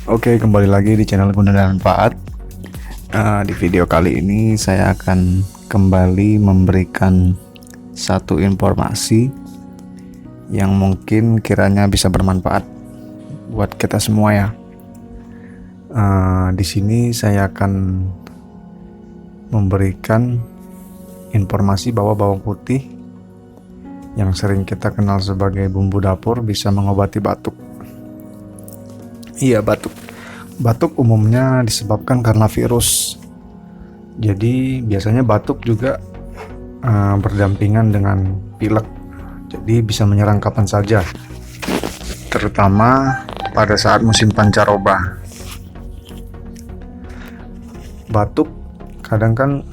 Oke, kembali lagi di channel Guna dan Manfaat. Di video kali ini saya akan kembali memberikan satu informasi yang mungkin kiranya bisa bermanfaat buat kita semua ya. Di sini saya akan memberikan informasi bahwa bawang putih yang sering kita kenal sebagai bumbu dapur bisa mengobati batuk. Iya, batuk. Batuk umumnya disebabkan karena virus. Jadi biasanya batuk juga berdampingan dengan pilek. Jadi bisa menyerang kapan saja, terutama pada saat musim pancaroba. Batuk kadang kan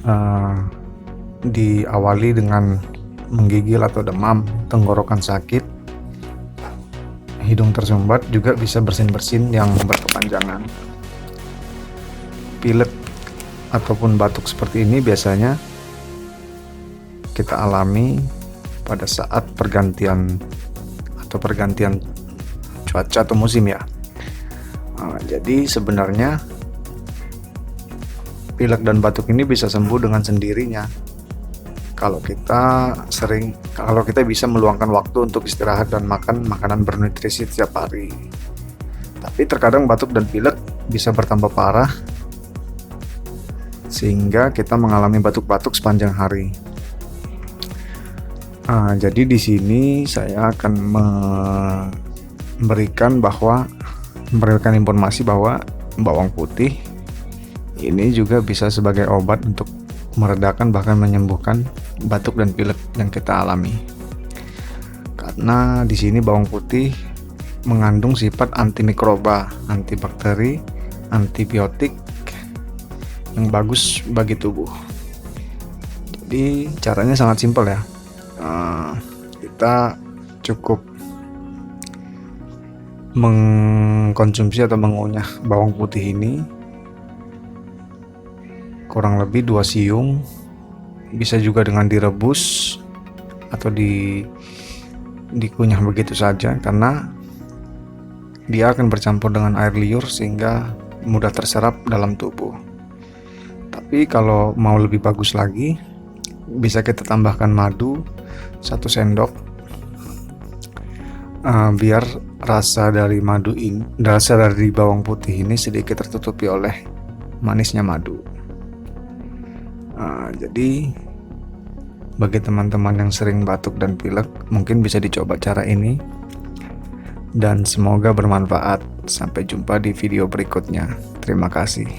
diawali dengan menggigil atau demam, tenggorokan sakit, hidung tersumbat, juga bisa bersin-bersin yang berkepanjangan. Pilek ataupun batuk seperti ini biasanya kita alami pada saat pergantian cuaca atau musim ya. Jadi sebenarnya pilek dan batuk ini bisa sembuh dengan sendirinya kalau kita bisa meluangkan waktu untuk istirahat dan makan makanan bernutrisi setiap hari. Tapi terkadang batuk dan pilek bisa bertambah parah sehingga kita mengalami batuk-batuk sepanjang hari. Jadi di sini saya akan memberikan informasi bahwa bawang putih ini juga bisa sebagai obat untuk meredakan bahkan menyembuhkan batuk dan pilek yang kita alami. Karena di sini bawang putih mengandung sifat antimikroba, antibakteri, antibiotik yang bagus bagi tubuh. Jadi caranya sangat simpel ya. Kita cukup mengkonsumsi atau mengunyah bawang putih ini kurang lebih 2 siung, bisa juga dengan direbus atau dikunyah begitu saja, karena dia akan bercampur dengan air liur sehingga mudah terserap dalam tubuh. Tapi kalau mau lebih bagus lagi, bisa kita tambahkan madu 1 sendok, biar rasa dari bawang putih ini sedikit tertutupi oleh manisnya madu. Jadi bagi teman-teman yang sering batuk dan pilek, mungkin bisa dicoba cara ini, dan semoga bermanfaat. Sampai jumpa di video berikutnya. Terima kasih.